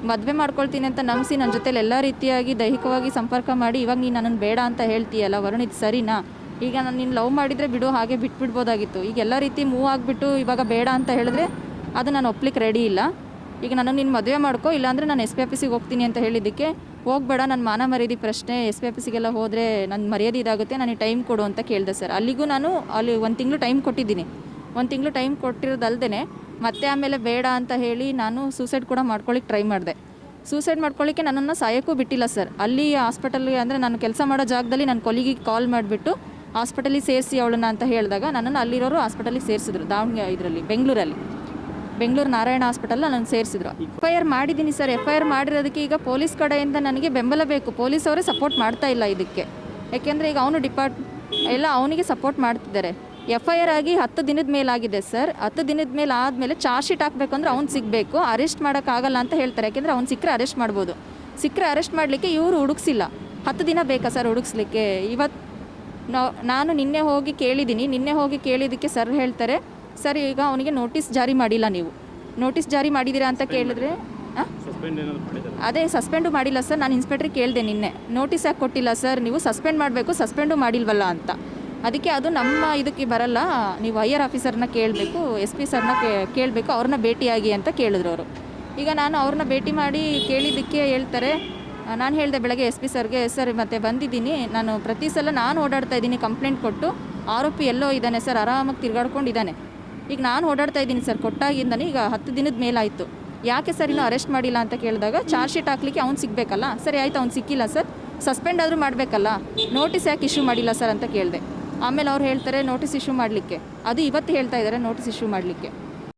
ಮದುವೆ ಮಾಡ್ಕೊಳ್ತೀನಿ ಅಂತ ನಂಬಿಸಿ ನನ್ನ ಜೊತೆಲಿ ಎಲ್ಲ ರೀತಿಯಾಗಿ ದೈಹಿಕವಾಗಿ ಸಂಪರ್ಕ ಮಾಡಿ ಇವಾಗ ನೀನು ನನ್ನನ್ನು ಬೇಡ ಅಂತ ಹೇಳ್ತೀಯಲ್ಲ ವರುಣ್, ಇದು ಸರಿನಾ? ಈಗ ನಾನು ನಿನ್ನ ಲವ್ ಮಾಡಿದರೆ ಬಿಡು, ಹಾಗೆ ಬಿಟ್ಬಿಡ್ಬೋದಾಗಿತ್ತು. ಈಗ ಎಲ್ಲ ರೀತಿ ಮೂವ್ ಆಗಿಬಿಟ್ಟು ಇವಾಗ ಬೇಡ ಅಂತ ಹೇಳಿದ್ರೆ ಅದು ನಾನು ಒಪ್ಲಿಕ್ಕೆ ರೆಡಿ ಇಲ್ಲ. ಈಗ ನಾನು ನಿನ್ನ ಮದುವೆ ಮಾಡ್ಕೊ, ಇಲ್ಲಾಂದರೆ ನಾನು ಎಸ್ ಪಿ ಆಫೀಸಿಗೆ ಹೋಗ್ತೀನಿ ಅಂತ ಹೇಳಿದ್ದಕ್ಕೆ ಹೋಗಬೇಡ, ನನ್ನ ಮಾನ ಮರ್ಯಾದೆ ಪ್ರಶ್ನೆ, ಎಸ್ ಪಿ ಆಫೀಸಿಗೆಲ್ಲ ಹೋದರೆ ನನ್ನ ಮರ್ಯಾದೆ ಇದಾಗುತ್ತೆ, ನನಗೆ ಟೈಮ್ ಕೊಡು ಅಂತ ಕೇಳಿದೆ ಸರ್. ಅಲ್ಲಿಗೂ ನಾನು ಅಲ್ಲಿ 1 ತಿಂಗಳು ಟೈಮ್ ಕೊಟ್ಟಿದ್ದೀನಿ. 1 ತಿಂಗಳು ಟೈಮ್ ಕೊಟ್ಟಿರೋದಲ್ದೇ ಮತ್ತೆ ಆಮೇಲೆ ಬೇಡ ಅಂತ ಹೇಳಿ ನಾನು ಸೂಸೈಡ್ ಕೂಡ ಮಾಡ್ಕೊಳ್ಳಿಕ್ಕೆ ಟ್ರೈ ಮಾಡಿದೆ. ಸೂಸೈಡ್ ಮಾಡ್ಕೊಳ್ಳಿಕ್ಕೆ ನನ್ನನ್ನು ಸಾಯೋಕ್ಕೂ ಬಿಟ್ಟಿಲ್ಲ ಸರ್. ಅಲ್ಲಿ ಹಾಸ್ಪಿಟಲ್ಗೆ ಅಂದರೆ ನಾನು ಕೆಲಸ ಮಾಡೋ ಜಾಗದಲ್ಲಿ ನನ್ನ ಕೊಲಿಗಿಗೆ ಕಾಲ್ ಮಾಡಿಬಿಟ್ಟು ಹಾಸ್ಪಿಟಲಿಗೆ ಸೇರಿಸಿ ಅವಳನ್ನ ಅಂತ ಹೇಳಿದಾಗ ನನ್ನನ್ನು ಅಲ್ಲಿರೋರು ಹಾಸ್ಪಿಟಲಿಗೆ ಸೇರಿಸಿದ್ರು. ದಾವಣಗೆರೆ ಇದರಲ್ಲಿ ಬೆಂಗಳೂರು ನಾರಾಯಣ ಹಾಸ್ಪಿಟಲ್ ನನ್ನ ಸೇರಿಸಿದ್ರು. FIR ಮಾಡಿದ್ದೀನಿ ಸರ್. FIR ಮಾಡಿರೋದಕ್ಕೆ ಈಗ ಪೊಲೀಸ್ ಕಡೆಯಿಂದ ನನಗೆ ಬೆಂಬಲ ಬೇಕು. ಪೊಲೀಸ್ ಅವರೇ ಸಪೋರ್ಟ್ ಮಾಡ್ತಾ ಇಲ್ಲ ಇದಕ್ಕೆ. ಯಾಕೆಂದರೆ ಈಗ ಅವನು ಎಲ್ಲ ಅವನಿಗೆ ಸಪೋರ್ಟ್ ಮಾಡ್ತಿದ್ದಾರೆ. FIR ಆಗಿ 10 ದಿನದ ಮೇಲಾಗಿದೆ ಸರ್. 10 ದಿನದ ಮೇಲೆ ಆದಮೇಲೆ ಚಾರ್ಜ್ ಶೀಟ್ ಹಾಕಬೇಕು ಅಂದರೆ ಅವ್ನು ಸಿಗಬೇಕು, ಅರೆಸ್ಟ್ ಮಾಡೋಕ್ಕಾಗಲ್ಲ ಅಂತ ಹೇಳ್ತಾರೆ. ಯಾಕೆಂದರೆ ಅವ್ನು ಸಿಕ್ಕರೆ ಅರೆಸ್ಟ್ ಮಾಡ್ಬೋದು. ಸಿಕ್ಕರೆ ಅರೆಸ್ಟ್ ಮಾಡಲಿಕ್ಕೆ ಇವರು ಹುಡುಕ್ಸಿಲ್ಲ. 10 ದಿನ ಬೇಕಾ ಸರ್ ಹುಡುಕ್ಸ್ಲಿಕ್ಕೆ? ಇವತ್ತು ನಾನು ನಿನ್ನೆ ಹೋಗಿ ಕೇಳಿದ್ದೀನಿ. ನಿನ್ನೆ ಹೋಗಿ ಕೇಳಿದ್ದಕ್ಕೆ ಸರ್ ಹೇಳ್ತಾರೆ, ಸರ್ ಈಗ ಅವನಿಗೆ ನೋಟಿಸ್ ಜಾರಿ ಮಾಡಿಲ್ಲ, ನೀವು ನೋಟಿಸ್ ಜಾರಿ ಮಾಡಿದ್ದೀರಾ ಅಂತ ಕೇಳಿದ್ರೆ ಅದೇ ಸಸ್ಪೆಂಡು ಮಾಡಿಲ್ಲ ಸರ್. ನಾನು ಇನ್ಸ್ಪೆಕ್ಟ್ರಿಗೆ ಕೇಳಿದೆ ನಿನ್ನೆ, ನೋಟಿಸ್ ಯಾಕೆ ಕೊಟ್ಟಿಲ್ಲ ಸರ್, ನೀವು ಸಸ್ಪೆಂಡ್ ಮಾಡಬೇಕು, ಸಸ್ಪೆಂಡು ಮಾಡಿಲ್ವಲ್ಲ ಅಂತ. ಅದಕ್ಕೆ ಅದು ನಮ್ಮ ಇದಕ್ಕೆ ಬರಲ್ಲ, ನೀವು ಹೈಯರ್ ಆಫೀಸರ್ನ ಕೇಳಬೇಕು, SP ಸರ್ನ ಕೇಳಬೇಕು, ಅವ್ರನ್ನ ಭೇಟಿಯಾಗಿ ಅಂತ ಕೇಳಿದ್ರು ಅವರು. ಈಗ ನಾನು ಅವ್ರನ್ನ ಭೇಟಿ ಮಾಡಿ ಕೇಳಿದ್ದಕ್ಕೆ ಹೇಳ್ತಾರೆ, ನಾನು ಹೇಳಿದೆ ಬೆಳಗ್ಗೆ SP ಸರ್ಗೆ, ಸರ್ ಮತ್ತೆ ಬಂದಿದ್ದೀನಿ, ನಾನು ಪ್ರತಿ ಸಲ ನಾನು ಓಡಾಡ್ತಾ ಇದ್ದೀನಿ ಕಂಪ್ಲೇಂಟ್ ಕೊಟ್ಟು, ಆರೋಪಿ ಎಲ್ಲೋ ಇದ್ದಾನೆ ಸರ್, ಆರಾಮಾಗಿ ತಿರ್ಗಾಡ್ಕೊಂಡಿದ್ದಾನೆ. ಈಗ ನಾನು ಓಡಾಡ್ತಾ ಇದ್ದೀನಿ ಸರ್ ಕೊಟ್ಟಾಗಿಂದನೇ ಈಗ 10 ದಿನದ ಮೇಲಾಯಿತು. ಯಾಕೆ ಸರ್ ಇನ್ನೂ ಅರೆಸ್ಟ್ ಮಾಡಿಲ್ಲ ಅಂತ ಕೇಳಿದಾಗ ಚಾರ್ಜ್ ಶೀಟ್ ಹಾಕ್ಲಿಕ್ಕೆ ಅವ್ನು ಸಿಗಬೇಕಲ್ಲ. ಸರಿ ಆಯಿತು, ಅವ್ನು ಸಿಕ್ಕಿಲ್ಲ ಸರ್, ಸಸ್ಪೆಂಡ್ ಆದರೂ ಮಾಡಬೇಕಲ್ಲ, ನೋಟಿಸ್ ಯಾಕೆ ಇಶ್ಯೂ ಮಾಡಿಲ್ಲ ಸರ್ ಅಂತ ಕೇಳಿದೆ. ಆಮೇಲೆ ಅವ್ರು ಹೇಳ್ತಾರೆ ನೋಟಿಸ್ ಇಶ್ಯೂ ಮಾಡಲಿಕ್ಕೆ, ಅದು ಇವತ್ತು ಹೇಳ್ತಾ ಇದ್ದಾರೆ ನೋಟಿಸ್ ಇಶ್ಯೂ ಮಾಡಲಿಕ್ಕೆ.